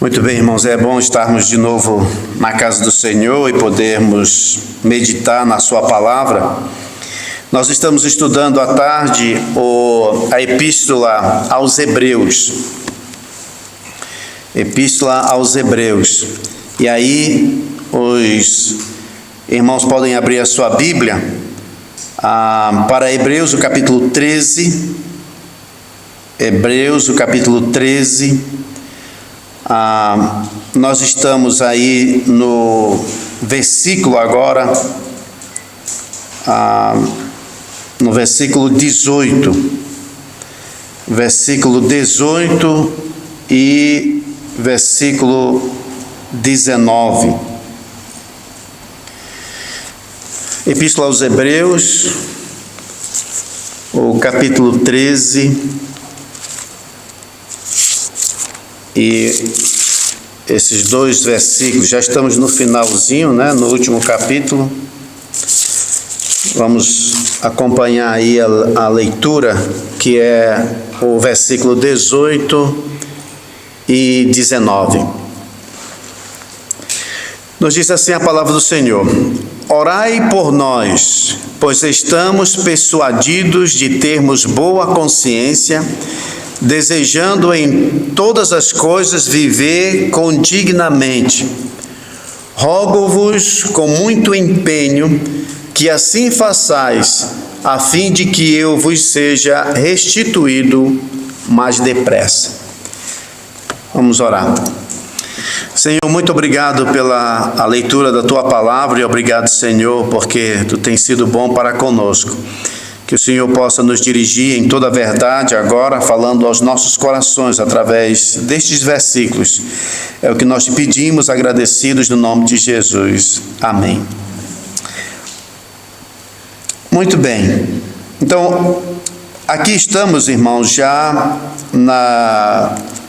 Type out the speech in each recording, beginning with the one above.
Muito bem, irmãos, é bom estarmos de novo na casa do Senhor e podermos meditar na sua palavra. Nós estamos estudando à tarde a Epístola aos Hebreus. Epístola aos Hebreus. E aí, os irmãos podem abrir a sua Bíblia para Hebreus, o capítulo 13. Hebreus, o capítulo 13. Nós estamos aí no versículo agora, no versículo 18. Versículo 18 e versículo 19. Epístola aos Hebreus, o capítulo 13. E esses dois versículos, já estamos no finalzinho, né? No último capítulo. Vamos acompanhar aí a leitura, que é o versículo 18 e 19. Nos diz assim a palavra do Senhor: Orai por nós, pois estamos persuadidos de termos boa consciência, desejando em todas as coisas viver condignamente. Rogo-vos com muito empenho que assim façais, a fim de que eu vos seja restituído mais depressa. Vamos orar. Senhor, muito obrigado pela leitura da Tua palavra e obrigado, Senhor, porque Tu tens sido bom para conosco. Que o Senhor possa nos dirigir em toda a verdade agora, falando aos nossos corações através destes versículos. É o que nós te pedimos, agradecidos no nome de Jesus. Amém. Muito bem. Então, aqui estamos, irmãos, já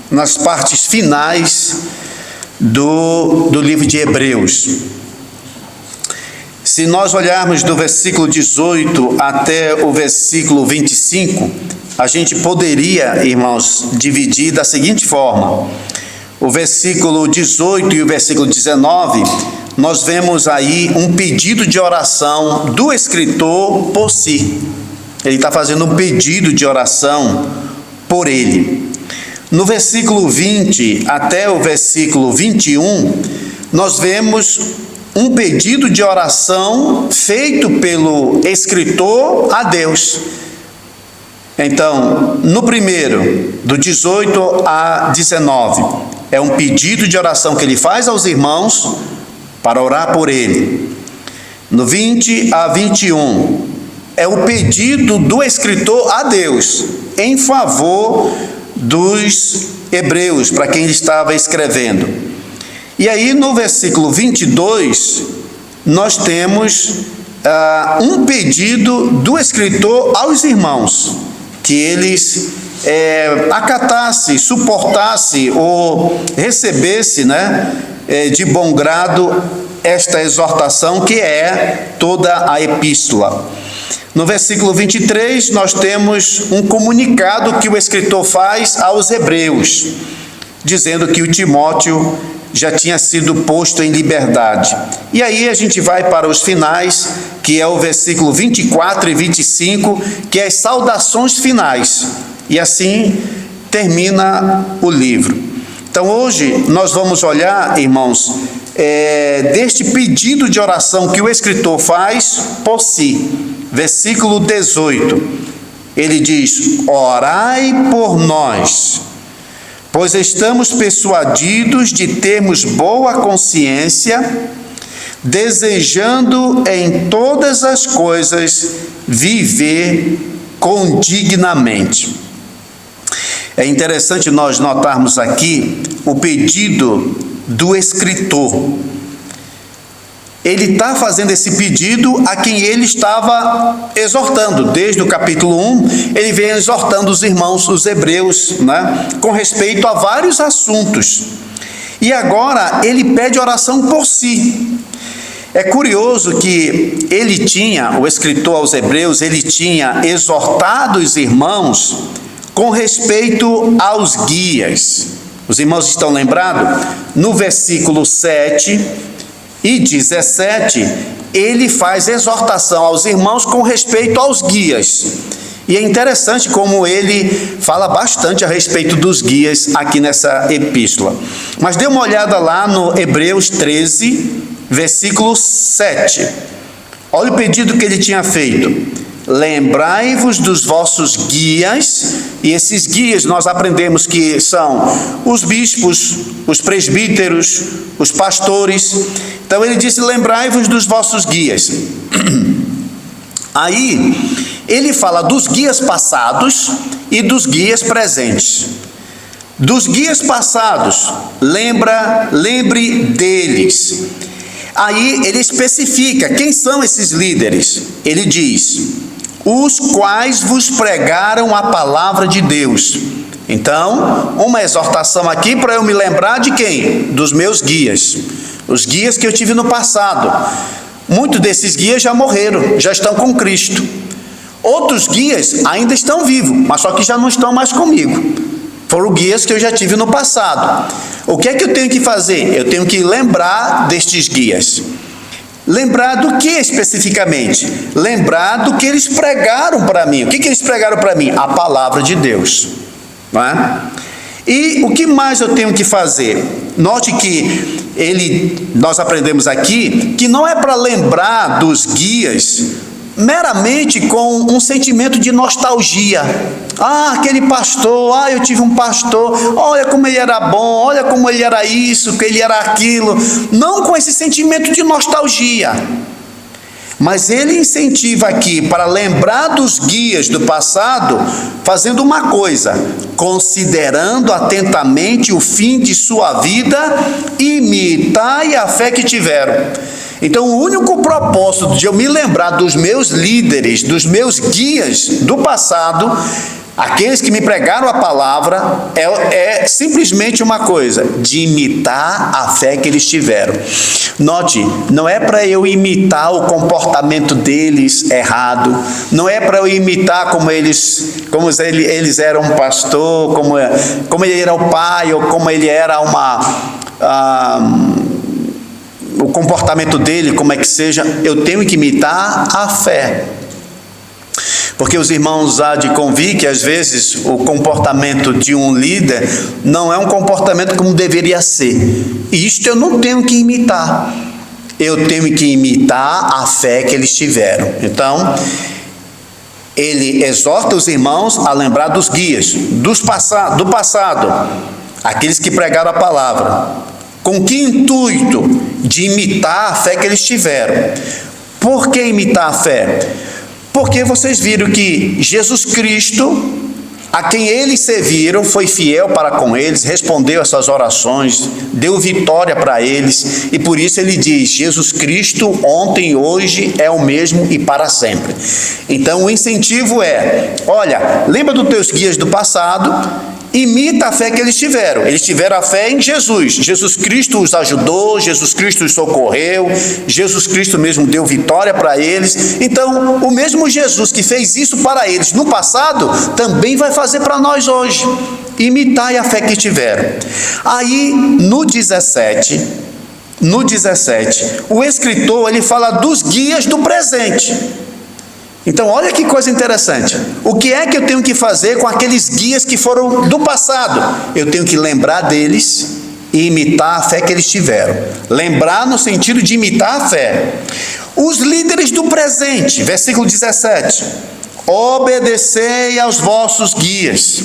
nas partes finais do livro de Hebreus. Se nós olharmos do versículo 18 até o versículo 25, a gente poderia, irmãos, dividir da seguinte forma. O versículo 18 e o versículo 19, nós vemos aí um pedido de oração do escritor por si. Ele está fazendo um pedido de oração por ele. No versículo 20 até o versículo 21, nós vemos um pedido de oração feito pelo escritor a Deus. Então, no primeiro, do 18 a 19, é um pedido de oração que ele faz aos irmãos para orar por ele. No 20 a 21, é o pedido do escritor a Deus em favor dos hebreus, para quem ele estava escrevendo. E aí no versículo 22, nós temos um pedido do escritor aos irmãos, que eles acatassem, suportassem ou recebessem, de bom grado esta exortação que é toda a epístola. No versículo 23, nós temos um comunicado que o escritor faz aos hebreus, dizendo que o Timóteo já tinha sido posto em liberdade. E aí a gente vai para os finais, que é o versículo 24 e 25, que é as saudações finais. E assim termina o livro. Então hoje nós vamos olhar, irmãos, deste pedido de oração que o escritor faz por si. Versículo 18, ele diz: Orai por nós, pois estamos persuadidos de termos boa consciência, desejando em todas as coisas viver condignamente. É interessante nós notarmos aqui o pedido do escritor. Ele está fazendo esse pedido a quem ele estava exortando. Desde o capítulo 1, ele vem exortando os irmãos, os hebreus, com respeito a vários assuntos. E agora ele pede oração por si. É curioso que o escritor aos hebreus, ele tinha exortado os irmãos com respeito aos guias. Os irmãos estão lembrados? No versículo 7 e 17, ele faz exortação aos irmãos com respeito aos guias. E é interessante como ele fala bastante a respeito dos guias aqui nessa epístola. Mas dê uma olhada lá no Hebreus 13, versículo 7. Olha o pedido que ele tinha feito. Lembrai-vos dos vossos guias, e esses guias nós aprendemos que são os bispos, os presbíteros, os pastores. Então ele disse: lembrai-vos dos vossos guias. Aí ele fala dos guias passados e dos guias presentes. Dos guias passados, lembre deles. Aí ele especifica quem são esses líderes. Ele diz: os quais vos pregaram a palavra de Deus. Então, uma exortação aqui para eu me lembrar de quem? Dos meus guias. Os guias que eu tive no passado. Muitos desses guias já morreram, já estão com Cristo. Outros guias ainda estão vivos, mas só que já não estão mais comigo. Foram guias que eu já tive no passado. O que é que eu tenho que fazer? Eu tenho que lembrar destes guias. Lembrar do que especificamente? Lembrar do que eles pregaram para mim. O que eles pregaram para mim? A palavra de Deus. Não é? E o que mais eu tenho que fazer? Note que nós aprendemos aqui que não é para lembrar dos guias meramente com um sentimento de nostalgia. Ah, aquele pastor, eu tive um pastor, olha como ele era bom, olha como ele era isso, que ele era aquilo. Não com esse sentimento de nostalgia. Mas ele incentiva aqui para lembrar dos guias do passado, fazendo uma coisa: considerando atentamente o fim de sua vida, imitai a fé que tiveram. Então, o único propósito de eu me lembrar dos meus líderes, dos meus guias do passado, aqueles que me pregaram a palavra, é simplesmente uma coisa: de imitar a fé que eles tiveram. Note, não é para eu imitar o comportamento deles errado, não é para eu imitar como eles eram um pastor, como ele era o pai, ou como ele era o comportamento dele, como é que seja. Eu tenho que imitar a fé. Porque os irmãos há de convir que às vezes o comportamento de um líder não é um comportamento como deveria ser. E isto eu não tenho que imitar. Eu tenho que imitar a fé que eles tiveram. Então, ele exorta os irmãos a lembrar dos guias, do passado, aqueles que pregaram a palavra. Com que intuito? De imitar a fé que eles tiveram. Por que imitar a fé? Porque vocês viram que Jesus Cristo, a quem eles serviram, foi fiel para com eles, respondeu essas orações, deu vitória para eles, e por isso ele diz: Jesus Cristo ontem, hoje é o mesmo e para sempre. Então o incentivo é: olha, lembra dos teus guias do passado, imita a fé que eles tiveram. Eles tiveram a fé em Jesus. Jesus Cristo os ajudou, Jesus Cristo os socorreu, Jesus Cristo mesmo deu vitória para eles. Então, o mesmo Jesus que fez isso para eles no passado, também vai fazer para nós hoje. Imitai a fé que tiveram. Aí, no 17, o escritor, ele fala dos guias do presente. Então, olha que coisa interessante. O que é que eu tenho que fazer com aqueles guias que foram do passado? Eu tenho que lembrar deles e imitar a fé que eles tiveram. Lembrar no sentido de imitar a fé. Os líderes do presente, versículo 17. Obedecei aos vossos guias.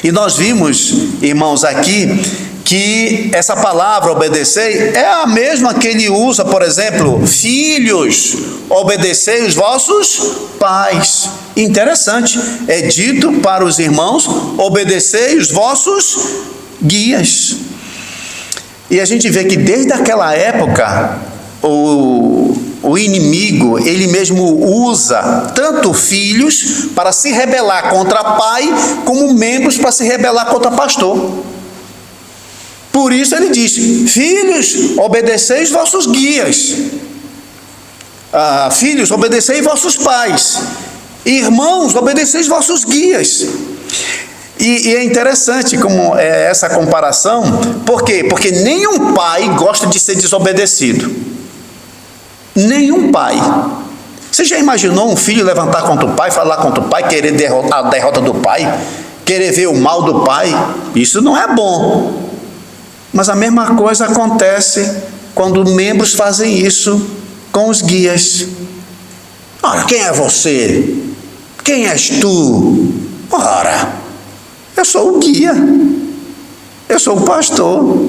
E nós vimos, irmãos, aqui, que essa palavra obedecer é a mesma que ele usa, por exemplo: filhos, obedecei os vossos pais. Interessante, é dito para os irmãos: obedecei os vossos guias. E a gente vê que desde aquela época, o inimigo, ele mesmo usa tanto filhos para se rebelar contra pai, como membros para se rebelar contra pastor. Por isso ele diz: filhos, obedecei os vossos guias. Filhos, obedecei vossos pais. Irmãos, obedecei os vossos guias. E é interessante como é essa comparação. Por quê? Porque nenhum pai gosta de ser desobedecido. Nenhum pai. Você já imaginou um filho levantar contra o pai, falar contra o pai, querer a derrota do pai, querer ver o mal do pai? Isso não é bom. Mas a mesma coisa acontece quando membros fazem isso com os guias. Ora, quem é você? Quem és tu? Ora, eu sou o guia. Eu sou o pastor.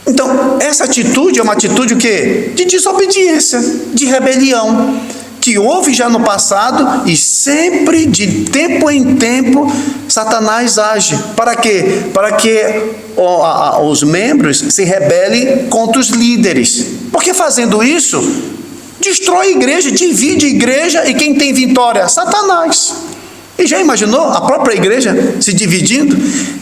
Então, essa atitude é uma atitude o quê? De desobediência, de rebelião, que houve já no passado e sempre, de tempo em tempo, Satanás age. Para quê? Para que os membros se rebelem contra os líderes. Porque fazendo isso, destrói a igreja, divide a igreja, e quem tem vitória? Satanás. E já imaginou a própria igreja se dividindo?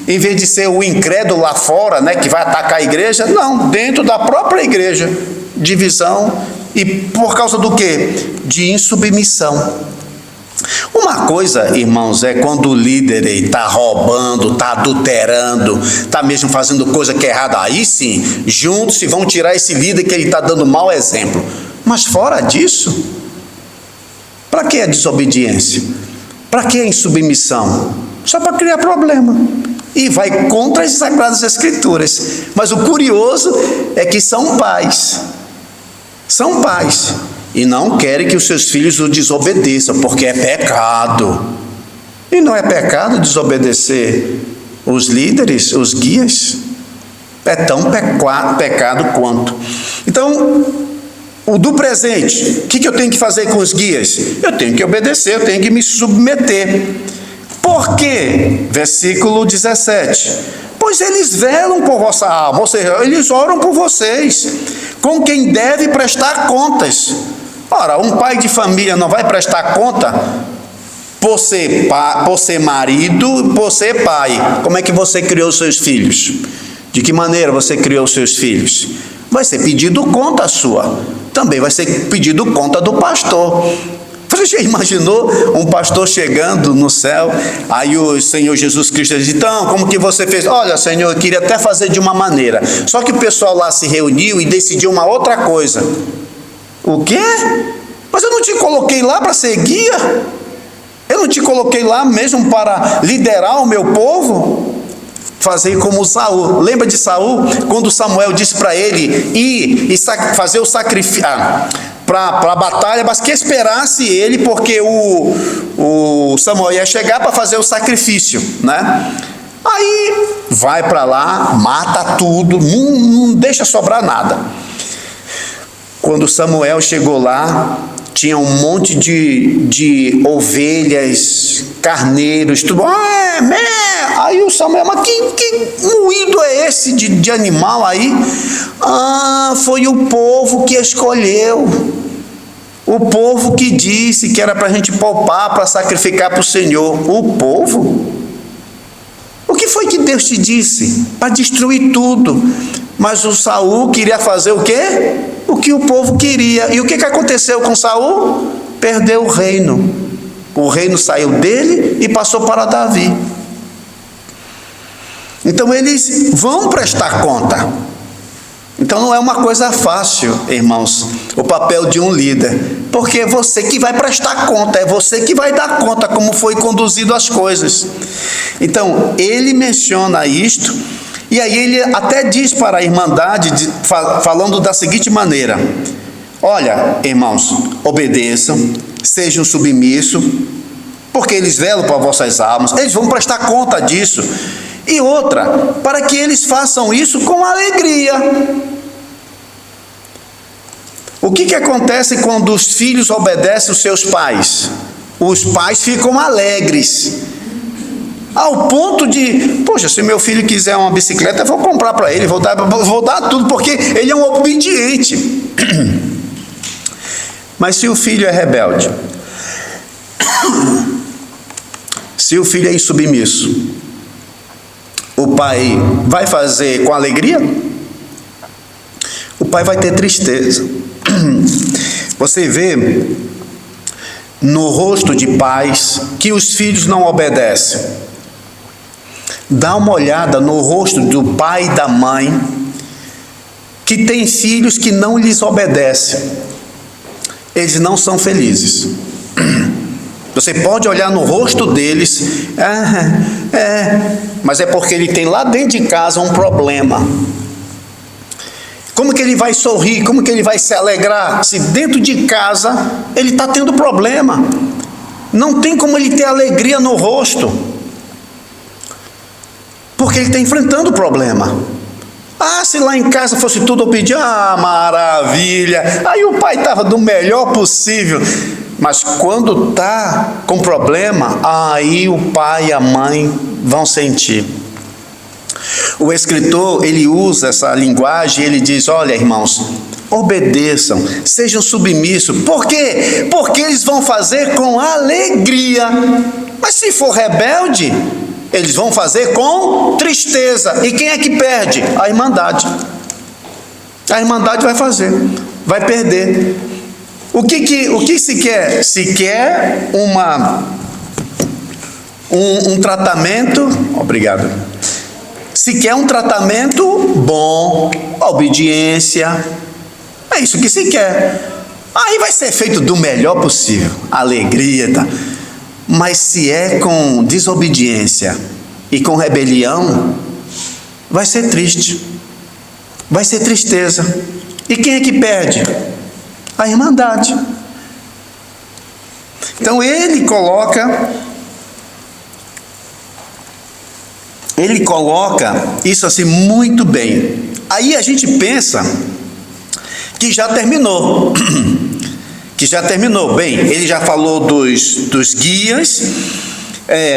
Em vez de ser o incrédulo lá fora, né, que vai atacar a igreja, não, dentro da própria igreja, divisão. E por causa do quê? De insubmissão. Uma coisa, irmãos, é quando o líder está roubando, está adulterando, está mesmo fazendo coisa que é errada. Aí sim, juntos se vão tirar esse líder que ele está dando mau exemplo. Mas fora disso, para que a desobediência? Para que a insubmissão? Só para criar problema. E vai contra as Sagradas Escrituras. Mas o curioso é que são pais. São pais. E não querem que os seus filhos o desobedeçam, porque é pecado. E não é pecado desobedecer os líderes, os guias? É tão pecado quanto. Então, o do presente, o que eu tenho que fazer com os guias? Eu tenho que obedecer, eu tenho que me submeter. Por quê? Versículo 17. Pois eles velam por vossa alma, ou seja, eles oram por vocês, com quem deve prestar contas. Ora, um pai de família não vai prestar conta por ser marido, por ser pai. Como é que você criou seus filhos? De que maneira você criou seus filhos? Vai ser pedido conta sua. Também vai ser pedido conta do pastor. Você já imaginou um pastor chegando no céu, aí o Senhor Jesus Cristo diz: então, como que você fez? Olha, Senhor, eu queria até fazer de uma maneira, só que o pessoal lá se reuniu e decidiu uma outra coisa. O quê? Mas eu não te coloquei lá para ser guia? Eu não te coloquei lá mesmo para liderar o meu povo? Fazer como Saul. Lembra de Saul? Quando Samuel disse para ele ir e fazer o sacrifício para a batalha, mas que esperasse ele, porque o Samuel ia chegar para fazer o sacrifício, né? Aí vai para lá, mata tudo, não deixa sobrar nada. Quando Samuel chegou lá, tinha um monte de ovelhas, carneiros, tudo. Aí o Samuel, mas que moído é esse de animal aí? Foi o povo que escolheu. O povo que disse que era para a gente poupar, para sacrificar para o Senhor. O povo? O que foi que Deus te disse? Para destruir tudo. Mas o Saul queria fazer o quê? O que o povo queria. E o que aconteceu com Saul? Perdeu o reino. O reino saiu dele e passou para Davi. Então eles vão prestar conta. Então não é uma coisa fácil, irmãos, o papel de um líder. Porque é você que vai prestar conta, é você que vai dar conta como foi conduzido as coisas. Então ele menciona isto. E aí ele até diz para a Irmandade, falando da seguinte maneira: olha, irmãos, obedeçam, sejam submissos, porque eles velam por vossas almas, eles vão prestar conta disso. E outra, para que eles façam isso com alegria. O que acontece quando os filhos obedecem os seus pais? Os pais ficam alegres. Ao ponto de, poxa, se meu filho quiser uma bicicleta, eu vou comprar para ele, vou dar tudo, porque ele é um obediente. Mas se o filho é rebelde, se o filho é insubmisso, o pai vai fazer com alegria? O pai vai ter tristeza. Você vê no rosto de pais que os filhos não obedecem. Dá uma olhada no rosto do pai e da mãe que tem filhos que não lhes obedecem. Eles não são felizes. Você pode olhar no rosto deles, mas é porque ele tem lá dentro de casa um problema. Como que ele vai sorrir? Como que ele vai se alegrar se dentro de casa ele está tendo problema? Não tem como ele ter alegria no rosto, porque ele está enfrentando o problema. Se lá em casa fosse tudo eu pedir, maravilha, aí o pai estava do melhor possível. Mas quando está com problema, aí o pai e a mãe vão sentir. O escritor, ele usa essa linguagem, ele diz, olha irmãos, obedeçam, sejam submissos. Por quê? Porque eles vão fazer com alegria. Mas se for rebelde, eles vão fazer com tristeza. E quem é que perde? A Irmandade. A Irmandade vai fazer, vai perder. O que se quer? Se quer um tratamento, obrigado. Se quer um tratamento bom, obediência, é isso que se quer. Aí vai ser feito do melhor possível, alegria, tá? Mas se é com desobediência e com rebelião, vai ser triste, vai ser tristeza. E quem é que perde? A Irmandade. Então ele coloca isso assim muito bem. Aí a gente pensa que já terminou. Bem, ele já falou dos guias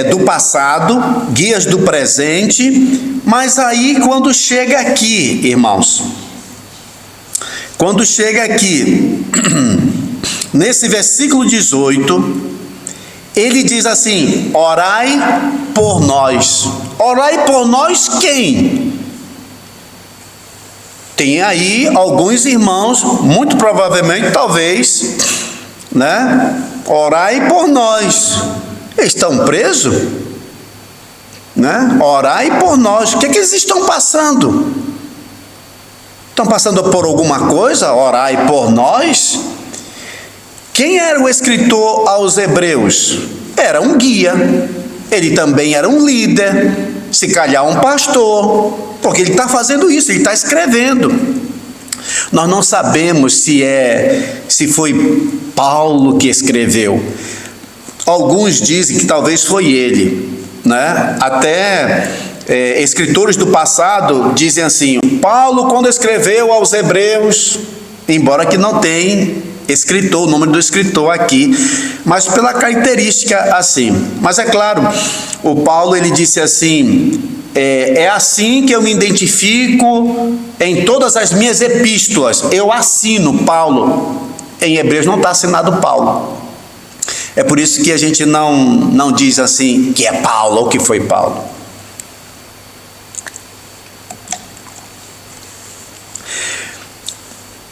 do passado, guias do presente, mas aí quando chega aqui, irmãos, nesse versículo 18, ele diz assim, orai por nós. Orai por nós quem? Tem aí alguns irmãos, muito provavelmente, talvez, né? Orai por nós. Eles estão presos, né? Orai por nós. O que eles estão passando? Estão passando por alguma coisa? Orai por nós. Quem era o escritor aos Hebreus? Era um guia. Ele também era um líder, se calhar um pastor, porque ele está fazendo isso, ele está escrevendo. Nós não sabemos se foi Paulo que escreveu. Alguns dizem que talvez foi ele, né? Até escritores do passado dizem assim, Paulo quando escreveu aos Hebreus, embora que não tenha escritor, o nome do escritor aqui, mas pela característica assim. Mas é claro, o Paulo ele disse assim, é assim que eu me identifico em todas as minhas epístolas, eu assino Paulo. Em Hebreus não está assinado Paulo. É por isso que a gente não diz assim que é Paulo ou que foi Paulo.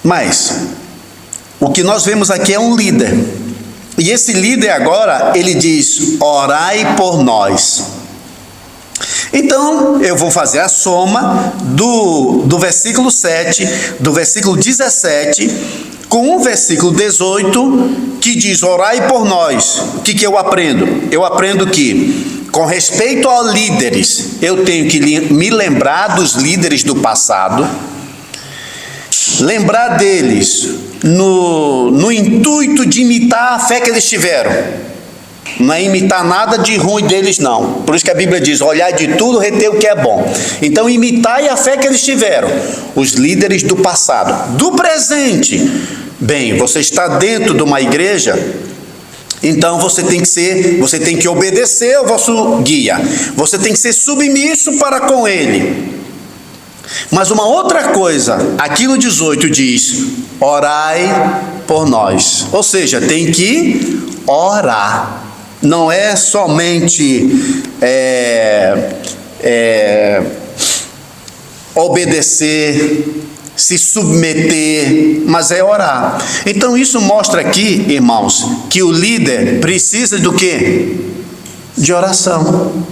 Mas o que nós vemos aqui é um líder. E esse líder agora, ele diz, orai por nós. Então, eu vou fazer a soma do versículo 7, do versículo 17, com o versículo 18, que diz, orai por nós. O que eu aprendo? Eu aprendo que, com respeito aos líderes, eu tenho que me lembrar dos líderes do passado, lembrar deles no intuito de imitar a fé que eles tiveram. Não é imitar nada de ruim deles, não. Por isso que a Bíblia diz, olhai de tudo, retei o que é bom. Então, imitai a fé que eles tiveram, os líderes do passado. Do presente, bem, você está dentro de uma igreja, então você tem que obedecer ao vosso guia, você tem que ser submisso para com ele. Mas uma outra coisa, aqui no 18 diz, orai por nós. Ou seja, tem que orar. Não é somente obedecer, se submeter, mas é orar. Então isso mostra aqui, irmãos, que o líder precisa do quê? De oração.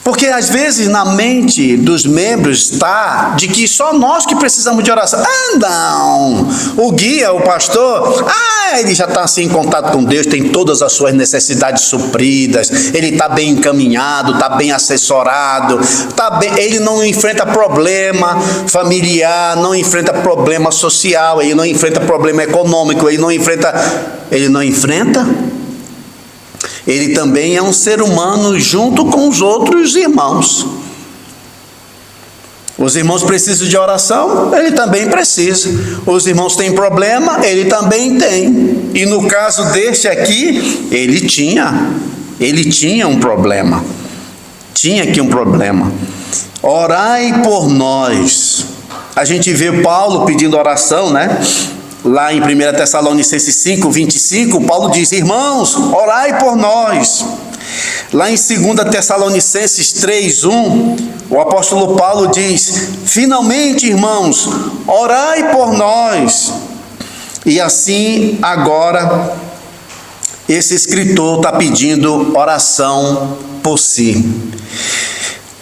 Porque às vezes na mente dos membros está de que só nós que precisamos de oração. Ah, não! O guia, o pastor, ele já está assim em contato com Deus, tem todas as suas necessidades supridas, ele está bem encaminhado, está bem assessorado, ele não enfrenta problema familiar, não enfrenta problema social, ele não enfrenta problema econômico, ele não enfrenta. Ele também é um ser humano junto com os outros irmãos. Os irmãos precisam de oração, ele também precisa. Os irmãos têm problema, ele também tem. E no caso deste aqui, ele tinha um problema. Tinha aqui um problema. Orai por nós. A gente vê Paulo pedindo oração, né? Lá em 1 Tessalonicenses 5, 25, Paulo diz: irmãos, orai por nós. Lá em 2 Tessalonicenses 3, 1, o apóstolo Paulo diz: finalmente, irmãos, orai por nós. E assim, agora, esse escritor está pedindo oração por si.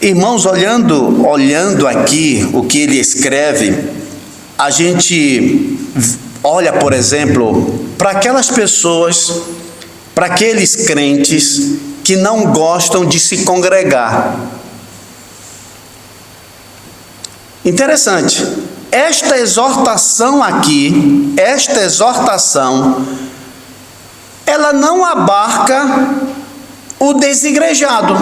Irmãos, olhando aqui o que ele escreve, a gente olha, por exemplo, para aquelas pessoas, para aqueles crentes que não gostam de se congregar. Interessante, esta exortação aqui, ela não abarca o desigrejado.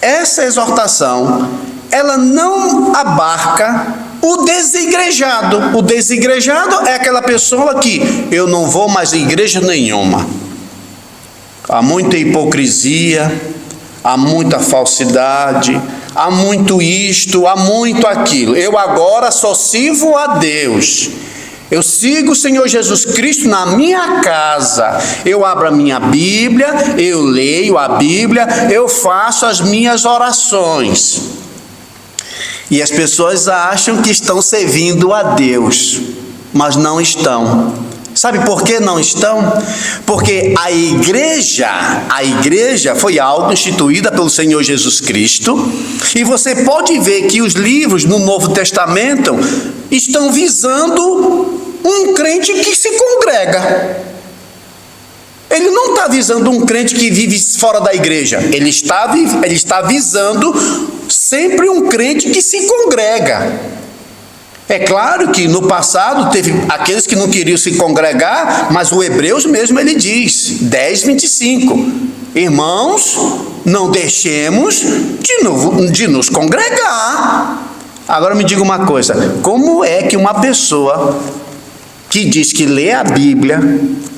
Essa exortação, ela não abarca o desigrejado. O desigrejado é aquela pessoa que eu não vou mais em igreja nenhuma. Há muita hipocrisia, há muita falsidade, há muito isto, há muito aquilo. Eu agora só sirvo a Deus. Eu sigo o Senhor Jesus Cristo na minha casa. Eu abro a minha Bíblia, eu leio a Bíblia, eu faço as minhas orações. E as pessoas acham que estão servindo a Deus, mas não estão. Sabe por que não estão? Porque a igreja foi algo instituída pelo Senhor Jesus Cristo, e você pode ver que os livros no Novo Testamento estão visando um crente que se congrega. Ele não está visando um crente que vive fora da igreja, ele está visando sempre um crente que se congrega. É claro que no passado teve aqueles que não queriam se congregar, mas o Hebreus mesmo ele diz, 10, 25, irmãos, não deixemos de nos congregar. Agora me diga uma coisa, como é que uma pessoa que diz que lê a Bíblia,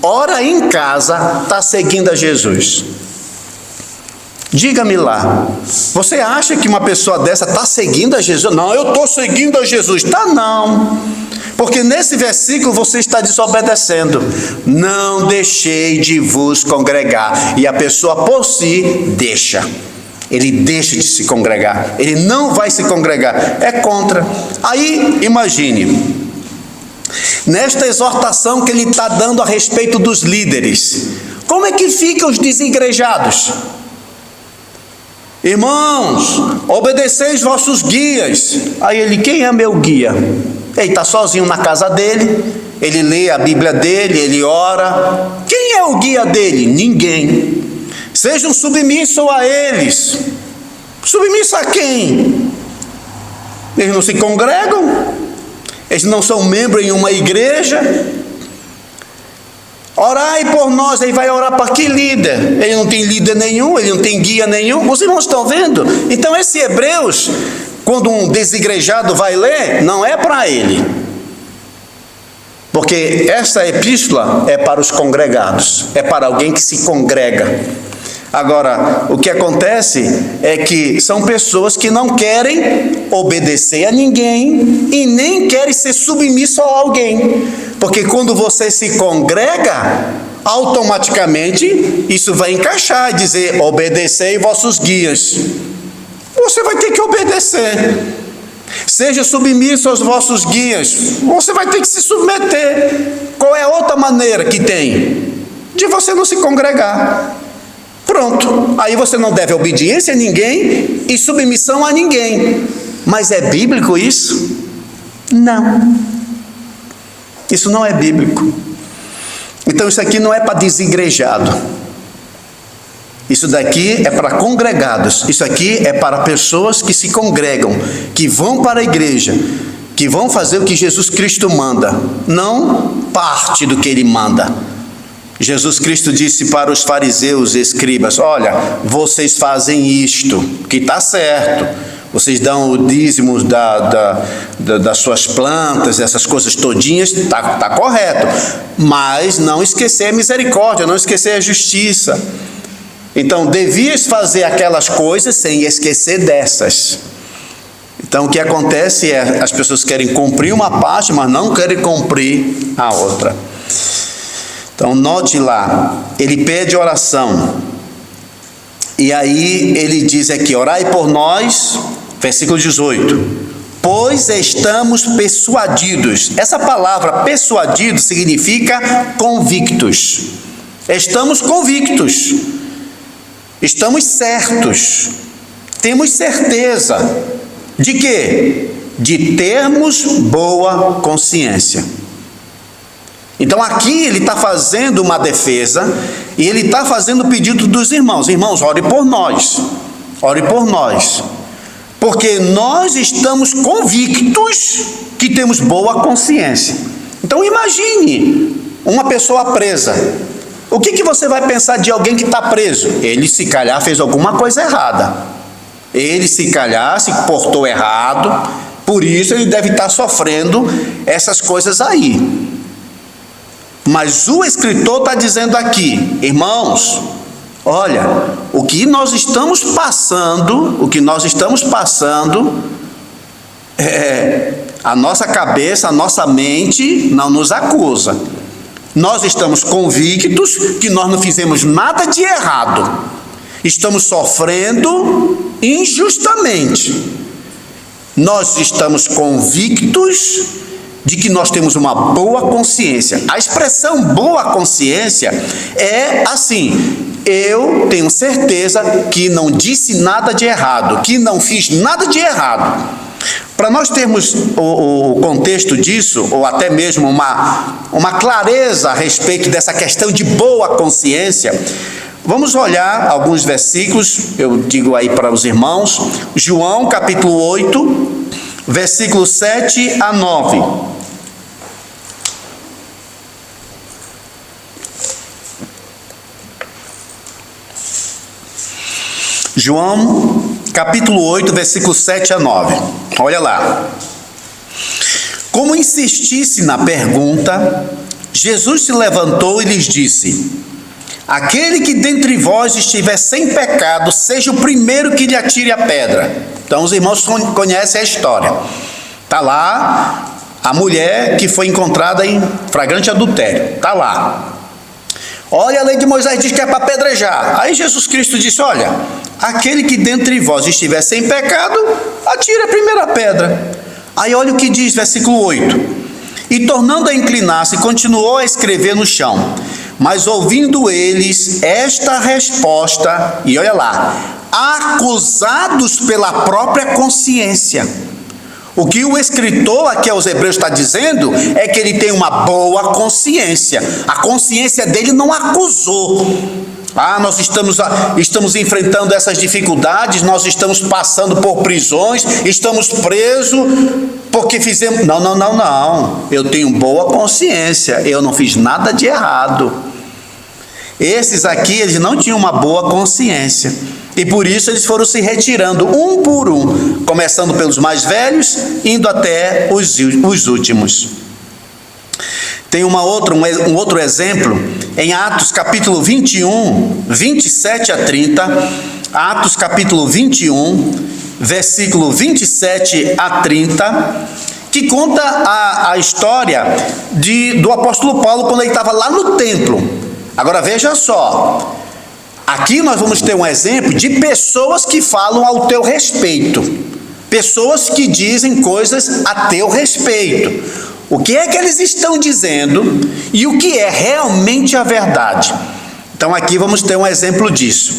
ora em casa, está seguindo a Jesus? Diga-me lá, você acha que uma pessoa dessa está seguindo a Jesus? Não, eu estou seguindo a Jesus. Tá, não, porque nesse versículo você está desobedecendo. Não deixei de vos congregar. E a pessoa por si deixa. Ele deixa de se congregar, ele não vai se congregar, é contra. Aí imagine, nesta exortação que ele está dando a respeito dos líderes, como é que ficam os desigrejados? Irmãos, obedeceis vossos guias. Aí ele, quem é meu guia? Ele está sozinho na casa dele, ele lê a Bíblia dele, ele ora. Quem é o guia dele? Ninguém. Sejam submissos a eles. Submissos a quem? Eles não se congregam, eles não são membros em uma igreja. Orai por nós, ele vai orar para que líder? Ele não tem líder nenhum, ele não tem guia nenhum. Os irmãos estão vendo? Então esse Hebreus, quando um desigrejado vai ler, não é para ele, porque essa epístola é para os congregados, é para alguém que se congrega. Agora, o que acontece é que são pessoas que não querem obedecer a ninguém e nem querem ser submisso a alguém, porque quando você se congrega, automaticamente isso vai encaixar e dizer, obedecei vossos guias. Você vai ter que obedecer. Seja submisso aos vossos guias. Você vai ter que se submeter. Qual é a outra maneira que tem? De você não se congregar. Pronto, aí você não deve obediência a ninguém e submissão a ninguém. Mas é bíblico isso? Não. Isso não é bíblico. Então isso aqui não é para desigrejado. Isso daqui é para congregados. Isso aqui é para pessoas que se congregam, que vão para a igreja, que vão fazer o que Jesus Cristo manda, não parte do que ele manda. Jesus Cristo disse para os fariseus e escribas: olha, vocês fazem isto, que está certo. Vocês dão o dízimo das suas plantas, essas coisas todinhas, está correto. Mas não esquecer a misericórdia, não esquecer a justiça. Então, devias fazer aquelas coisas sem esquecer dessas. Então, o que acontece é, as pessoas querem cumprir uma parte, mas não querem cumprir a outra. Então, note lá, ele pede oração. E aí, ele diz aqui, orai por nós, versículo 18. Pois estamos persuadidos. Essa palavra persuadido significa convictos. Estamos convictos. Estamos certos, temos certeza de quê? De termos boa consciência. Então aqui ele está fazendo uma defesa e ele está fazendo o pedido dos irmãos. Irmãos, ore por nós, porque nós estamos convictos que temos boa consciência. Então imagine uma pessoa presa. O que você vai pensar de alguém que está preso? Ele, se calhar, fez alguma coisa errada. Ele, se calhar, se portou errado. Por isso, ele deve estar sofrendo essas coisas aí. Mas o escritor está dizendo aqui, irmãos, olha, o que nós estamos passando, a nossa cabeça, a nossa mente não nos acusa. Nós estamos convictos que nós não fizemos nada de errado. Estamos sofrendo injustamente. Nós estamos convictos de que nós temos uma boa consciência. A expressão boa consciência é assim: eu tenho certeza que não disse nada de errado, que não fiz nada de errado. Para nós termos o contexto disso, ou até mesmo uma clareza a respeito dessa questão de boa consciência, vamos olhar alguns versículos, eu digo aí para os irmãos, João capítulo 8, versículos 7 a 9. João capítulo 8, versículos 7 a 9. Olha lá. Como insistisse na pergunta, Jesus se levantou e lhes disse: aquele que dentre vós estiver sem pecado, seja o primeiro que lhe atire a pedra. Então os irmãos conhecem a história. Está lá a mulher que foi encontrada em flagrante adultério. Está lá. Olha, a lei de Moisés diz que é para apedrejar. Aí Jesus Cristo disse: olha, aquele que dentre vós estiver sem pecado, atire a primeira pedra. Aí olha o que diz, versículo 8. E tornando a inclinar-se, continuou a escrever no chão. Mas ouvindo eles esta resposta, e olha lá, acusados pela própria consciência. O que o escritor aqui aos Hebreus está dizendo é que ele tem uma boa consciência. A consciência dele não acusou. Nós estamos enfrentando essas dificuldades, nós estamos passando por prisões, estamos presos porque fizemos... Não. Eu tenho boa consciência, eu não fiz nada de errado. Esses aqui, eles não tinham uma boa consciência. E por isso eles foram se retirando um por um, começando pelos mais velhos, indo até os últimos. Tem um outro exemplo, em Atos capítulo 21, 27 a 30, Atos capítulo 21, versículo 27 a 30, que conta a história do apóstolo Paulo quando ele estava lá no templo. Agora veja só, aqui nós vamos ter um exemplo de pessoas que falam ao teu respeito, pessoas que dizem coisas a teu respeito. O que é que eles estão dizendo e o que é realmente a verdade? Então aqui vamos ter um exemplo disso.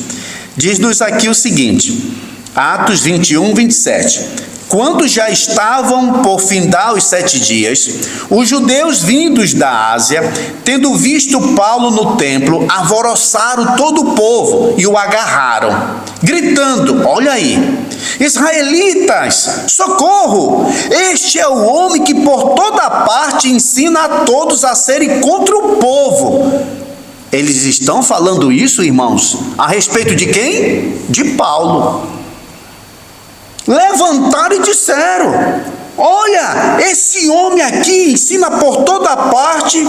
Diz-nos aqui o seguinte, Atos 21, 27. Quando já estavam por findar os 7 dias, os judeus vindos da Ásia, tendo visto Paulo no templo, alvoroçaram todo o povo e o agarraram, gritando, olha aí, israelitas, socorro! Este é o homem que por toda parte ensina a todos a serem contra o povo. Eles estão falando isso, irmãos, a respeito de quem? De Paulo. Levantaram e disseram, olha, esse homem aqui ensina por toda parte,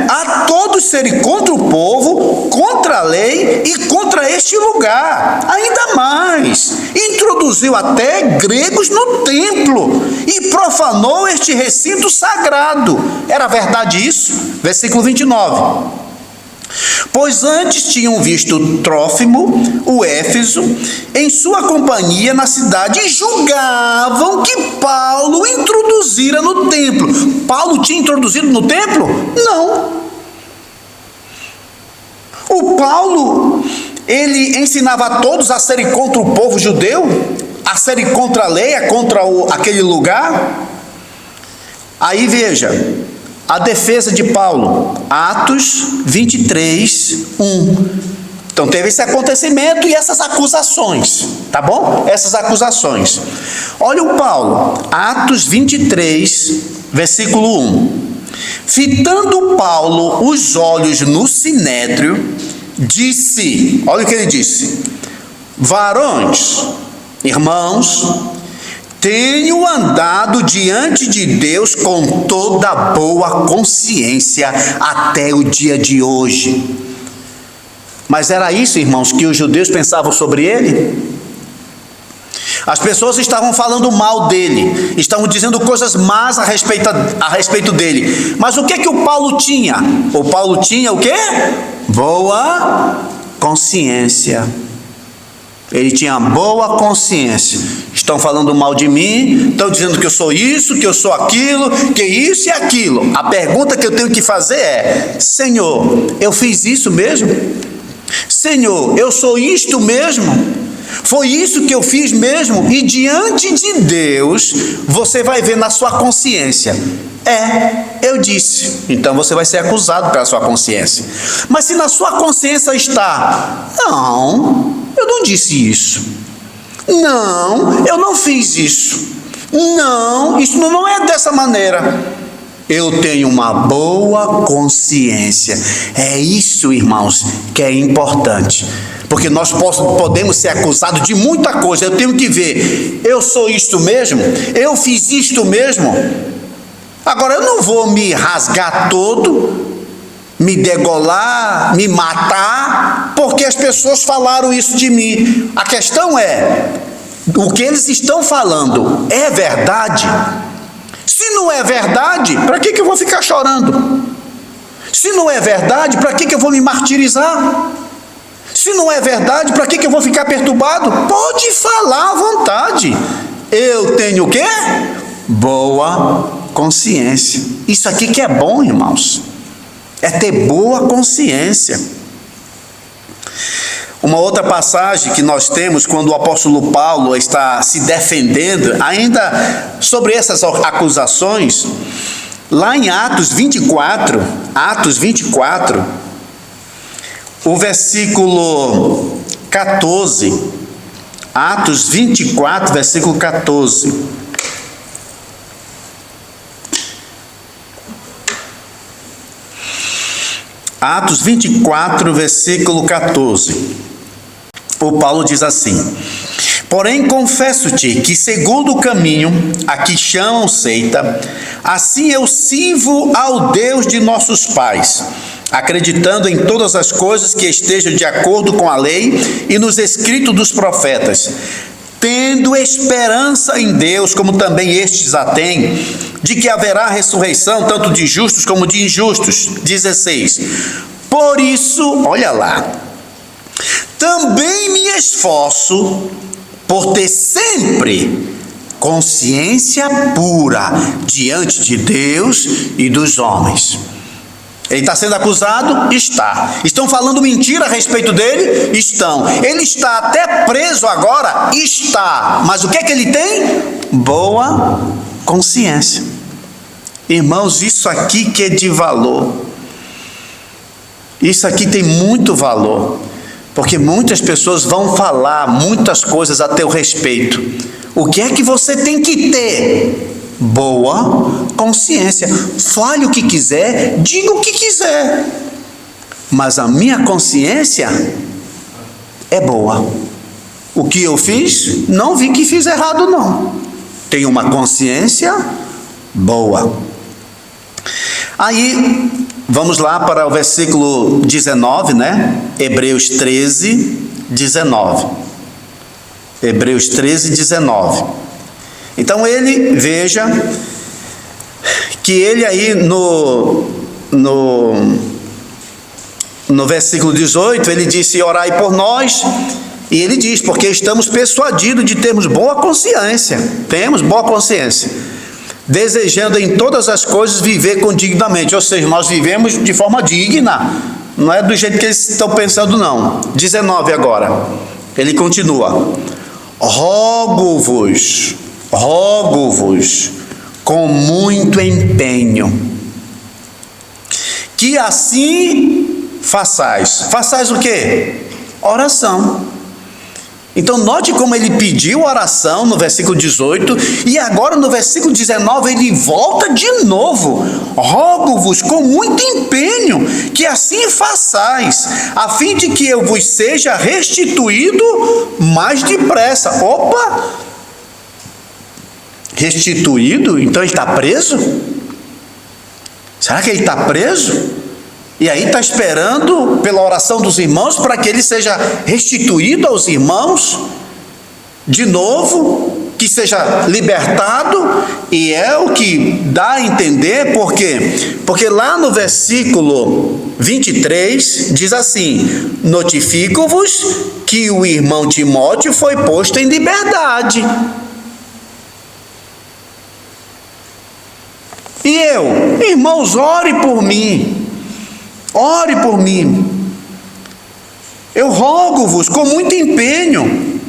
a todos serem contra o povo, contra a lei e contra este lugar. Ainda mais, introduziu até gregos no templo e profanou este recinto sagrado. Era verdade isso? Versículo 29. Pois antes tinham visto Trófimo, o Éfeso, em sua companhia na cidade e julgavam que Paulo introduzira no templo. Paulo tinha introduzido no templo? Não. O Paulo, ele ensinava a todos a serem contra o povo judeu, a serem contra a lei, contra aquele lugar. Aí veja, a defesa de Paulo, Atos 23, 1. Então teve esse acontecimento e essas acusações, tá bom? Essas acusações. Olha o Paulo, Atos 23, versículo 1. Fitando Paulo os olhos no sinédrio, disse, olha o que ele disse, varões, irmãos, tenho andado diante de Deus com toda boa consciência até o dia de hoje. Mas era isso, irmãos, que os judeus pensavam sobre ele? As pessoas estavam falando mal dele, estavam dizendo coisas más a respeito dele. Mas o que o Paulo tinha? O Paulo tinha o quê? Boa consciência. Ele tinha boa consciência. Estão falando mal de mim, estão dizendo que eu sou isso, que eu sou aquilo, que isso e aquilo. A pergunta que eu tenho que fazer é: Senhor, eu fiz isso mesmo? Senhor, eu sou isto mesmo? Foi isso que eu fiz mesmo? E diante de Deus, você vai ver na sua consciência. Eu disse. Então você vai ser acusado pela sua consciência. Mas se na sua consciência está, não, eu não disse isso. Não, eu não fiz isso. Não, isso não é dessa maneira. Eu tenho uma boa consciência. É isso, irmãos, que é importante. Porque nós podemos ser acusados de muita coisa. Eu tenho que ver, eu sou isto mesmo? Eu fiz isto mesmo? Agora, eu não vou me rasgar todo, me degolar, me matar, porque as pessoas falaram isso de mim. A questão é, o que eles estão falando é verdade? Se não é verdade, para que eu vou ficar chorando? Se não é verdade, para que eu vou me martirizar? Se não é verdade, para que eu vou ficar perturbado? Pode falar à vontade. Eu tenho o quê? Boa consciência. Isso aqui que é bom, irmãos. É ter boa consciência. Uma outra passagem que nós temos quando o apóstolo Paulo está se defendendo, ainda sobre essas acusações, lá em Atos 24, o versículo 14, Atos 24, versículo 14. Atos 24, versículo 14. O Paulo diz assim: porém confesso-te que segundo o caminho a que chamam seita, assim eu sirvo ao Deus de nossos pais, acreditando em todas as coisas que estejam de acordo com a lei e nos escritos dos profetas, tendo esperança em Deus, como também estes a têm, de que haverá ressurreição tanto de justos como de injustos. 16. Por isso, olha lá, também me esforço por ter sempre consciência pura diante de Deus e dos homens. Ele está sendo acusado? Está. Estão falando mentira a respeito dele? Estão. Ele está até preso agora? Está. Mas o que é que ele tem? Boa consciência. Irmãos, isso aqui que é de valor. Isso aqui tem muito valor. Porque muitas pessoas vão falar muitas coisas a teu respeito. O que é que você tem que ter? Boa consciência. Fale o que quiser, diga o que quiser, mas a minha consciência é boa. O que eu fiz, não vi que fiz errado, não. Tenho uma consciência boa. Aí, vamos lá para o versículo 19, né? Hebreus 13, 19. Hebreus 13, 19. Então ele, veja, que ele aí no versículo 18, ele disse: orai por nós, e ele diz, porque estamos persuadidos de termos boa consciência, temos boa consciência, desejando em todas as coisas viver condignamente, ou seja, nós vivemos de forma digna, não é do jeito que eles estão pensando, não. 19 agora, ele continua: rogo-vos com muito empenho, que assim façais o quê? Oração. Então note como ele pediu oração no versículo 18, e agora no versículo 19 ele volta de novo: rogo-vos com muito empenho, que assim façais, a fim de que eu vos seja restituído mais depressa. Opa! Restituído? Então ele está preso? Será que ele está preso? E aí está esperando pela oração dos irmãos para que ele seja restituído aos irmãos de novo, que seja libertado. E é o que dá a entender, por quê? Porque lá no versículo 23 diz assim: notifico-vos que o irmão Timóteo foi posto em liberdade. E eu, irmãos, ore por mim. Ore por mim. Eu rogo-vos com muito empenho,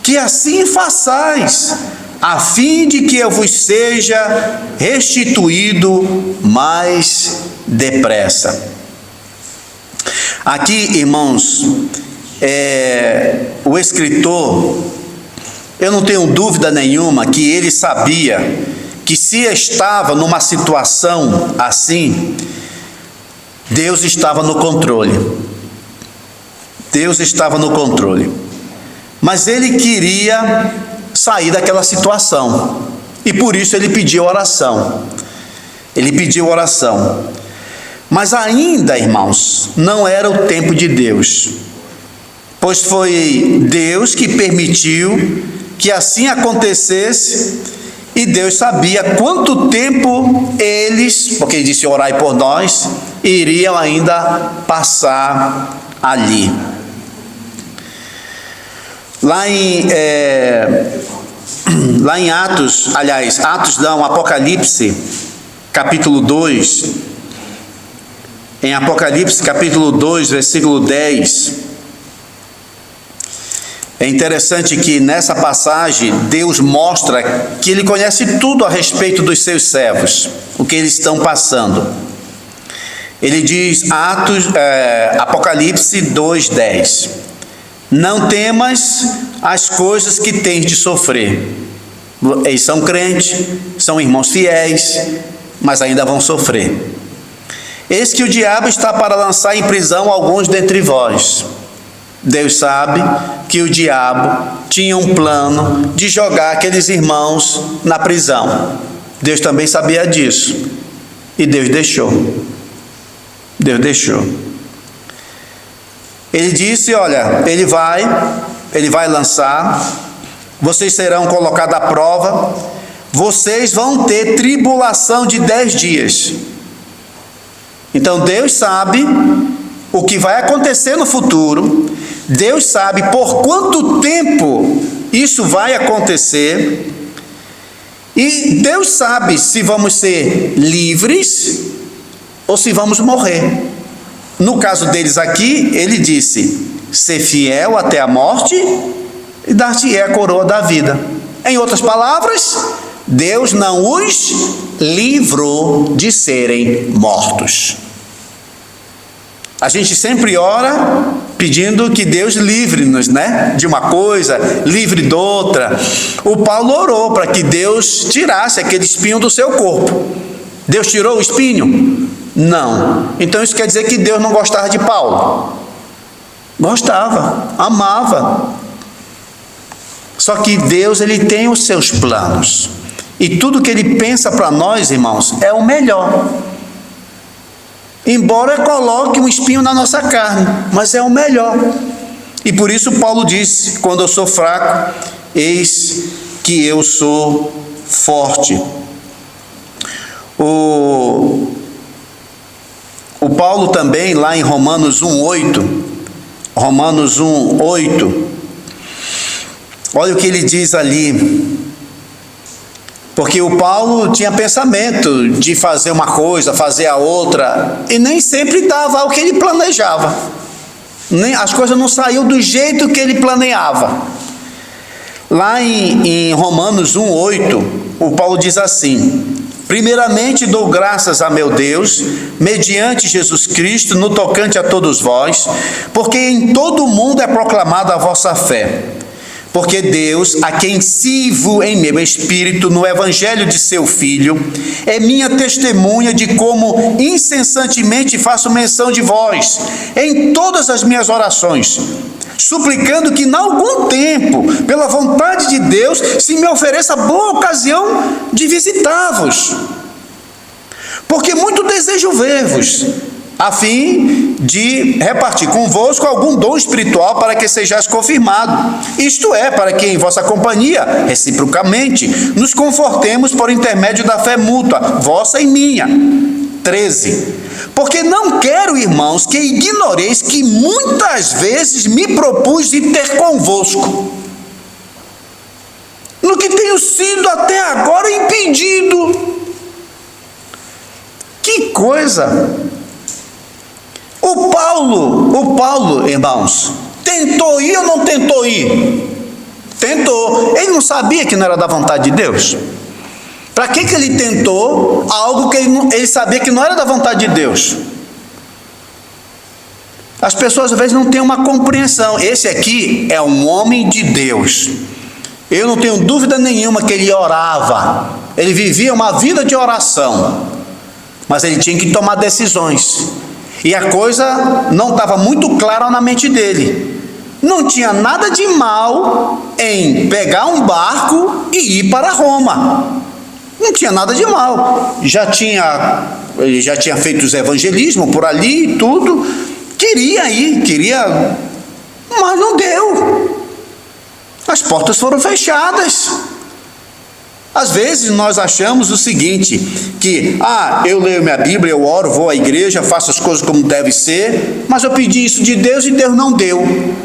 que assim façais, a fim de que eu vos seja restituído mais depressa. Aqui, irmãos, o escritor, eu não tenho dúvida nenhuma que ele sabia que se estava numa situação assim, Deus estava no controle. Deus estava no controle. Mas ele queria sair daquela situação. E por isso ele pediu oração. Ele pediu oração. Mas ainda, irmãos, não era o tempo de Deus. Pois foi Deus que permitiu que assim acontecesse. E Deus sabia quanto tempo eles, porque ele disse: orai por nós, iriam ainda passar ali. Lá em Atos, aliás, Atos não, Apocalipse, capítulo 2, em Apocalipse, capítulo 2, versículo 10, é interessante que nessa passagem Deus mostra que Ele conhece tudo a respeito dos seus servos, o que eles estão passando. Ele diz, Apocalipse 2:10: não temas as coisas que tens de sofrer. Eles são crentes, são irmãos fiéis, mas ainda vão sofrer. Eis que o diabo está para lançar em prisão alguns dentre vós. Deus sabe que o diabo tinha um plano de jogar aqueles irmãos na prisão. Deus também sabia disso. E Deus deixou. Deus deixou. Ele disse: olha, ele vai lançar, vocês serão colocados à prova, vocês vão ter tribulação de 10 dias. Então Deus sabe o que vai acontecer no futuro. Deus sabe por quanto tempo isso vai acontecer. E Deus sabe se vamos ser livres ou se vamos morrer. No caso deles aqui, ele disse: ser fiel até a morte e dar-te-ei a coroa da vida. Em outras palavras, Deus não os livrou de serem mortos. A gente sempre ora pedindo que Deus livre-nos, de uma coisa, livre de outra. O Paulo orou para que Deus tirasse aquele espinho do seu corpo. Deus tirou o espinho? Não. Então isso quer dizer que Deus não gostava de Paulo? Gostava, amava. Só que Deus, ele tem os seus planos. E tudo que ele pensa para nós, irmãos, é o melhor. Embora coloque um espinho na nossa carne, mas é o melhor. E por isso Paulo disse: quando eu sou fraco, eis que eu sou forte. O Paulo também, lá em Romanos 1:8, olha o que ele diz ali. Porque o Paulo tinha pensamento de fazer uma coisa, fazer a outra, e nem sempre dava o que ele planejava. As coisas não saíam do jeito que ele planeava. Lá em Romanos 1:8, o Paulo diz assim: primeiramente dou graças a meu Deus, mediante Jesus Cristo, no tocante a todos vós, porque em todo o mundo é proclamada a vossa fé. Porque Deus, a quem sirvo em meu espírito no evangelho de seu Filho, é minha testemunha de como incessantemente faço menção de vós em todas as minhas orações, suplicando que, em algum tempo, pela vontade de Deus, se me ofereça boa ocasião de visitar-vos. Porque muito desejo ver-vos, a fim de repartir convosco algum dom espiritual para que sejais confirmado. Isto é, para que em vossa companhia, reciprocamente, nos confortemos por intermédio da fé mútua, vossa e minha. 13. Porque não quero, irmãos, que ignoreis que muitas vezes me propus de ter convosco, no que tenho sido até agora impedido. Que coisa! O Paulo, irmãos, tentou ir ou não tentou ir? Tentou. Ele não sabia que não era da vontade de Deus? Para que ele tentou algo que ele sabia que não era da vontade de Deus? As pessoas às vezes não têm uma compreensão. Esse aqui é um homem de Deus. Eu não tenho dúvida nenhuma que ele orava. Ele vivia uma vida de oração. Mas ele tinha que tomar decisões. E a coisa não estava muito clara na mente dele. Não tinha nada de mal em pegar um barco e ir para Roma. Não tinha nada de mal. Ele já tinha feito os evangelismos por ali e tudo. Queria ir, mas não deu. As portas foram fechadas. Às vezes nós achamos o seguinte, que, eu leio minha Bíblia, eu oro, vou à igreja, faço as coisas como deve ser, mas eu pedi isso de Deus e Deus não deu.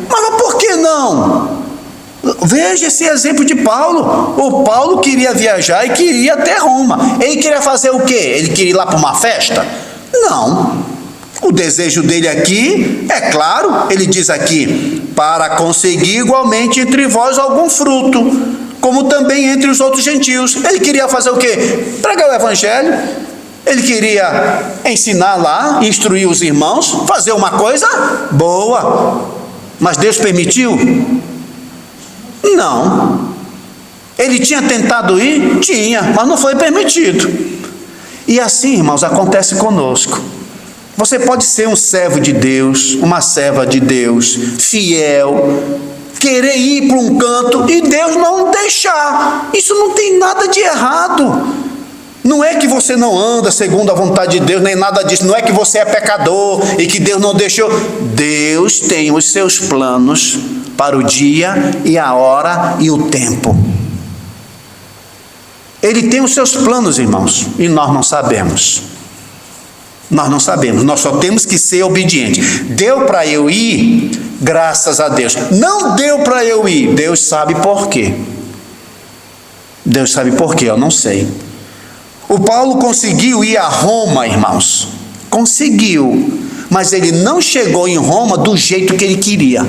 Mas por que não? Veja esse exemplo de Paulo. O Paulo queria viajar e queria ir até Roma. Ele queria fazer o quê? Ele queria ir lá para uma festa? Não. O desejo dele aqui, é claro, ele diz aqui, para conseguir igualmente entre vós algum fruto, como também entre os outros gentios. Ele queria fazer o quê? Pregar o evangelho. Ele queria ensinar lá, instruir os irmãos, fazer uma coisa boa. Mas Deus permitiu? Não. Ele tinha tentado ir? Tinha, mas não foi permitido. E assim, irmãos, acontece conosco. Você pode ser um servo de Deus, uma serva de Deus, fiel, querer ir para um canto e Deus não deixar. Isso não tem nada de errado. Não é que você não anda segundo a vontade de Deus, nem nada disso. Não é que você é pecador e que Deus não deixou. Deus tem os seus planos para o dia e a hora e o tempo. Ele tem os seus planos, irmãos, e nós não sabemos. Nós não sabemos, nós só temos que ser obedientes. Deu para eu ir? Graças a Deus. Não deu para eu ir? Deus sabe por quê. Deus sabe por quê, eu não sei. O Paulo conseguiu ir a Roma, irmãos. conseguiu, mas ele não chegou em Roma do jeito que ele queria.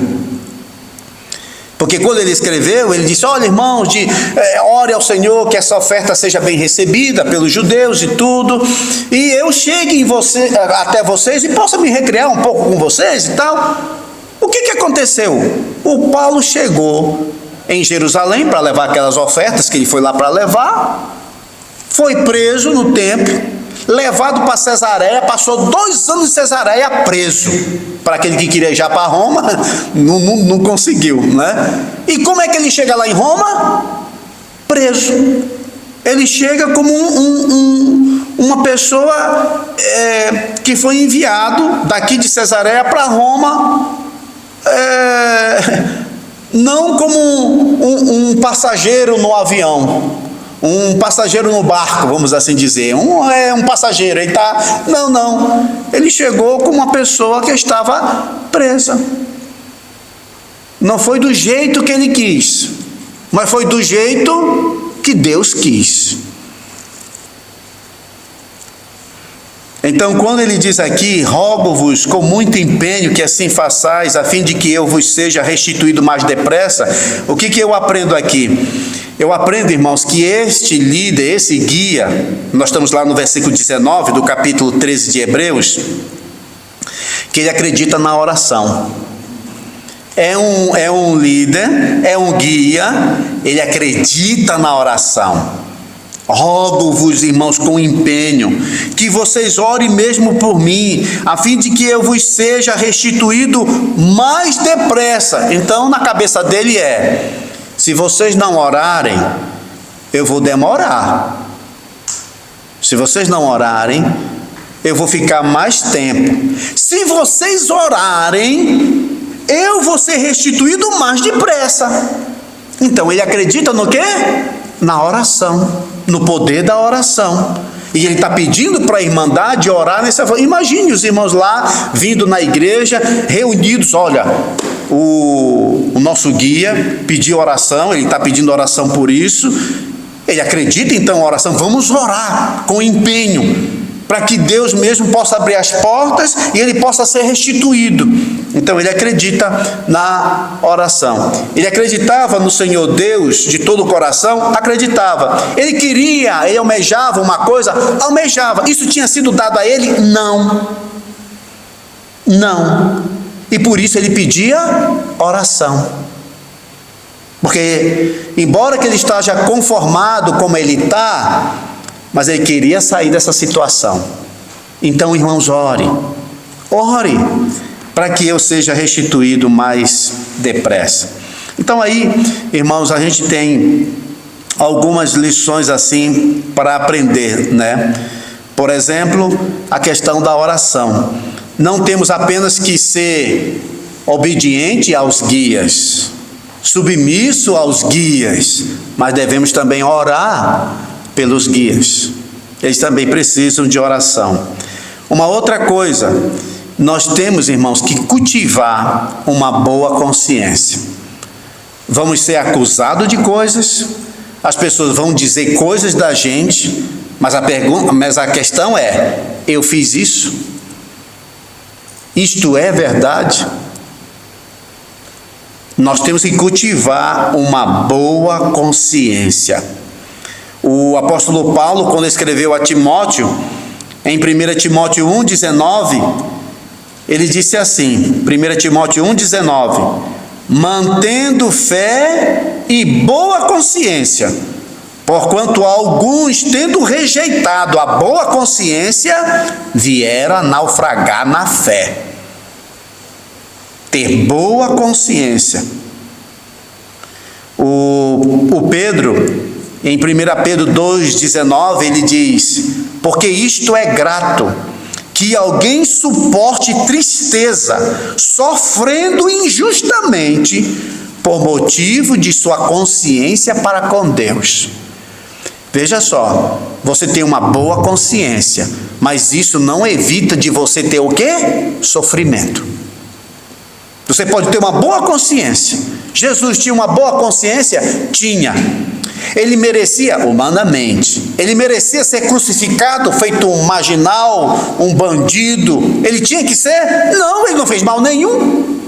Porque quando ele escreveu, ele disse: olha, irmãos, ore ao Senhor que essa oferta seja bem recebida pelos judeus e tudo, e eu chegue até vocês e possa me recrear um pouco com vocês e tal. O que aconteceu? O Paulo chegou em Jerusalém para levar aquelas ofertas que ele foi lá para levar, foi preso no templo, levado para Cesareia, passou 2 anos em Cesareia preso. Para aquele que queria ir já para Roma, não conseguiu, né? E como é que ele chega lá em Roma? Preso. Ele chega como uma pessoa que foi enviado daqui de Cesareia para Roma, não como um passageiro no avião, um passageiro no barco, vamos assim dizer, um passageiro, ele está, não, ele chegou como uma pessoa que estava presa. Não foi do jeito que ele quis, mas foi do jeito que Deus quis. Então, quando ele diz aqui: rogo-vos com muito empenho que assim façais, a fim de que eu vos seja restituído mais depressa, o que eu aprendo aqui? Eu aprendo, irmãos, que este líder, esse guia, nós estamos lá no versículo 19 do capítulo 13 de Hebreus, que ele acredita na oração. É um líder, é um guia, ele acredita na oração. Rogo-vos, irmãos, com empenho, que vocês orem mesmo por mim, a fim de que eu vos seja restituído mais depressa. Então, na cabeça dele se vocês não orarem, eu vou demorar. Se vocês não orarem, eu vou ficar mais tempo. Se vocês orarem, eu vou ser restituído mais depressa. Então, ele acredita no quê? Na oração, no poder da oração. E ele está pedindo para a Irmandade orar nessa. Imagine os irmãos lá, vindo na igreja, reunidos. Olha, o nosso guia pediu oração, ele está pedindo oração por isso. Ele acredita então na oração. Vamos orar com empenho, para que Deus mesmo possa abrir as portas e ele possa ser restituído. Então ele acredita na oração. Ele acreditava no Senhor Deus de todo o coração? Acreditava. Ele queria, ele almejava uma coisa? Almejava. Isso tinha sido dado a ele? Não. E por isso ele pedia oração. Porque, embora que ele esteja conformado como ele está, mas ele queria sair dessa situação. Então, irmãos, ore para que eu seja restituído mais depressa. Então aí, irmãos, a gente tem algumas lições assim para aprender, né? Por exemplo, a questão da oração. Não temos apenas que ser obediente aos guias, submisso aos guias, mas devemos também orar pelos guias. Eles também precisam de oração. Uma outra coisa, nós temos, irmãos, que cultivar uma boa consciência. Vamos ser acusados de coisas, as pessoas vão dizer coisas da gente, mas a questão é: eu fiz isso? Isto é verdade? Nós temos que cultivar uma boa consciência. O apóstolo Paulo, quando escreveu a Timóteo, em 1 Timóteo 1,19, ele disse assim, 1 Timóteo 1,19: mantendo fé e boa consciência, porquanto alguns, tendo rejeitado a boa consciência, vieram a naufragar na fé. Ter boa consciência. O Pedro, em 1 Pedro 2,19, ele diz: porque isto é grato, que alguém suporte tristeza, sofrendo injustamente, por motivo de sua consciência para com Deus. Veja só, você tem uma boa consciência, mas isso não evita de você ter o quê? Sofrimento. Você pode ter uma boa consciência. Jesus tinha uma boa consciência? Tinha. Ele merecia, humanamente, ele merecia ser crucificado, feito um marginal, um bandido. Ele tinha que ser? Não, ele não fez mal nenhum.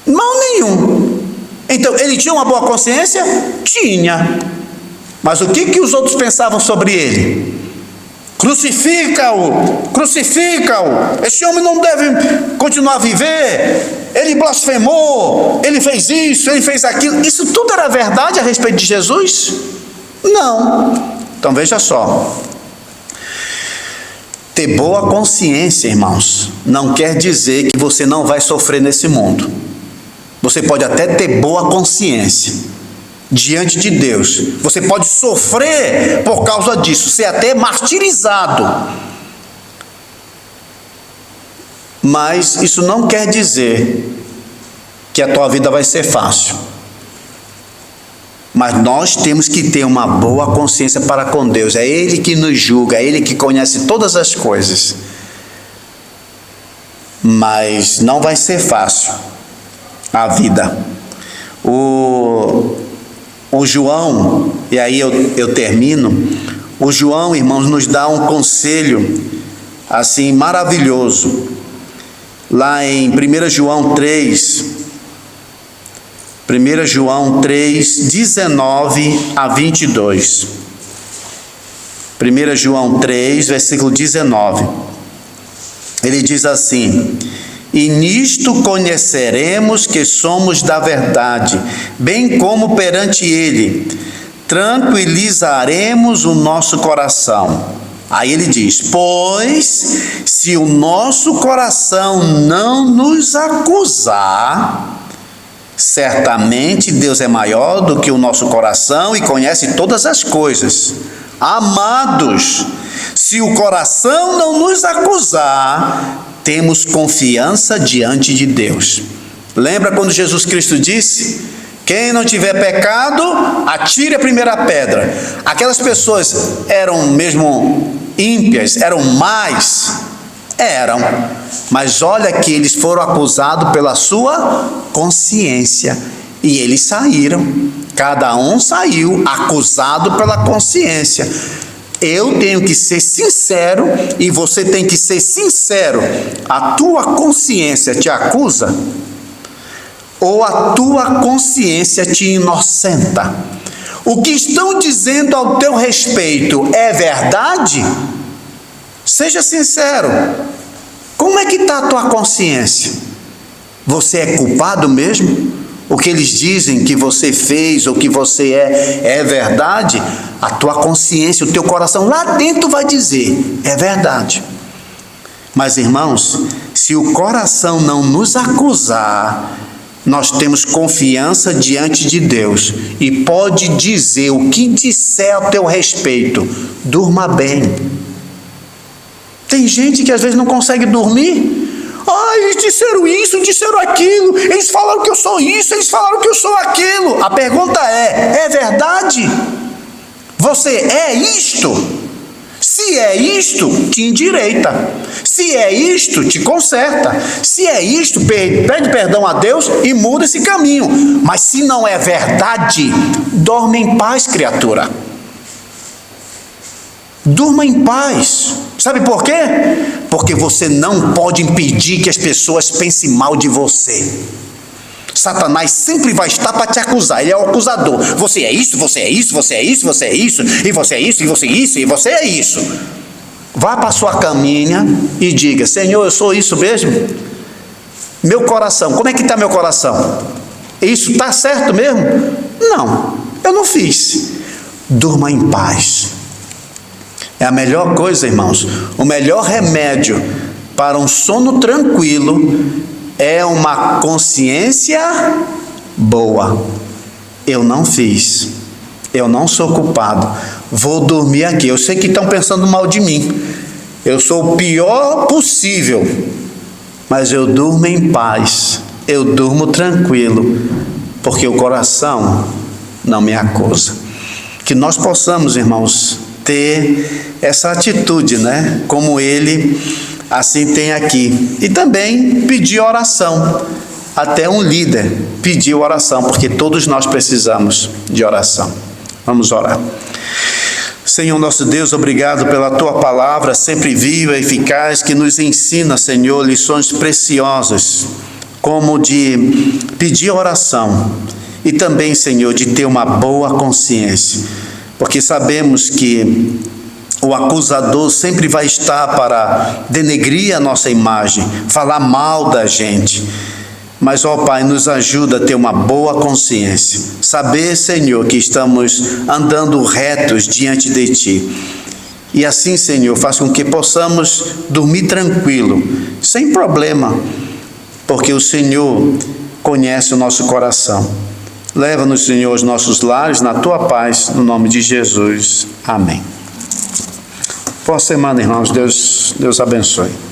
Mal nenhum. Então, ele tinha uma boa consciência? Tinha. Mas o que os outros pensavam sobre ele? Crucifica-o, crucifica-o, esse homem não deve continuar a viver, ele blasfemou, ele fez isso, ele fez aquilo. Isso tudo era verdade a respeito de Jesus? Não. Então veja só, ter boa consciência, irmãos, não quer dizer que você não vai sofrer nesse mundo. Você pode até ter boa consciência diante de Deus, você pode sofrer por causa disso, ser até martirizado, mas isso não quer dizer que a tua vida vai ser fácil. Mas nós temos que ter uma boa consciência para com Deus. É Ele que nos julga, é Ele que conhece todas as coisas. Mas não vai ser fácil a vida. O João, e aí eu termino, o João, irmãos, nos dá um conselho assim maravilhoso, lá em 1 João 3, 19 a 22, 1 João 3, versículo 19, ele diz assim: e nisto conheceremos que somos da verdade, bem como perante Ele, tranquilizaremos o nosso coração. Aí ele diz: pois se o nosso coração não nos acusar, certamente Deus é maior do que o nosso coração e conhece todas as coisas. Amados, se o coração não nos acusar, temos confiança diante de Deus. Lembra quando Jesus Cristo disse: quem não tiver pecado, atire a primeira pedra. Aquelas pessoas eram mesmo ímpias, eram más? Eram. Mas olha que eles foram acusados pela sua consciência. E eles saíram. Cada um saiu acusado pela consciência. Eu tenho que ser sincero e você tem que ser sincero. A tua consciência te acusa? Ou a tua consciência te inocenta? O que estão dizendo ao teu respeito é verdade? Seja sincero. Como é que está a tua consciência? Você é culpado mesmo? O que eles dizem que você fez ou que você é verdade? A tua consciência, o teu coração lá dentro vai dizer: é verdade. Mas irmãos, se o coração não nos acusar, nós temos confiança diante de Deus e pode dizer o que disser ao teu respeito. Durma bem. Tem gente que às vezes não consegue dormir. Eles disseram isso, disseram aquilo, eles falaram que eu sou isso, eles falaram que eu sou aquilo. A pergunta é verdade? Você é isto? Se é isto, te endireita. Se é isto, te conserta. Se é isto, pede perdão a Deus e muda esse caminho. Mas se não é verdade, dorme em paz, criatura. Durma em paz. Sabe por quê? Porque você não pode impedir que as pessoas pensem mal de você. Satanás sempre vai estar para te acusar. Ele é o acusador. Você é isso, você é isso, você é isso, você é isso, e você é isso, e você é isso, e você é isso. Vá para a sua caminha e diga: Senhor, eu sou isso mesmo? Meu coração, como é que está meu coração? Isso está certo mesmo? Não, eu não fiz. Durma em paz. É a melhor coisa, irmãos. O melhor remédio para um sono tranquilo é uma consciência boa. Eu não fiz. Eu não sou culpado. Vou dormir aqui. Eu sei que estão pensando mal de mim. Eu sou o pior possível. Mas eu durmo em paz. Eu durmo tranquilo. Porque o coração não me acusa. Que nós possamos, irmãos, ter essa atitude, né? Como ele assim tem aqui. E também pedir oração. Até um líder pediu oração, porque todos nós precisamos de oração. Vamos orar. Senhor nosso Deus, obrigado pela Tua palavra, sempre viva e eficaz, que nos ensina, Senhor, lições preciosas, como de pedir oração e também, Senhor, de ter uma boa consciência, porque sabemos que o acusador sempre vai estar para denegrir a nossa imagem, falar mal da gente. Mas, ó Pai, nos ajuda a ter uma boa consciência. Saber, Senhor, que estamos andando retos diante de Ti. E assim, Senhor, faz com que possamos dormir tranquilo, sem problema, porque o Senhor conhece o nosso coração. Leva-nos, Senhor, aos nossos lares, na Tua paz, no nome de Jesus. Amém. Boa semana, irmãos. Deus abençoe.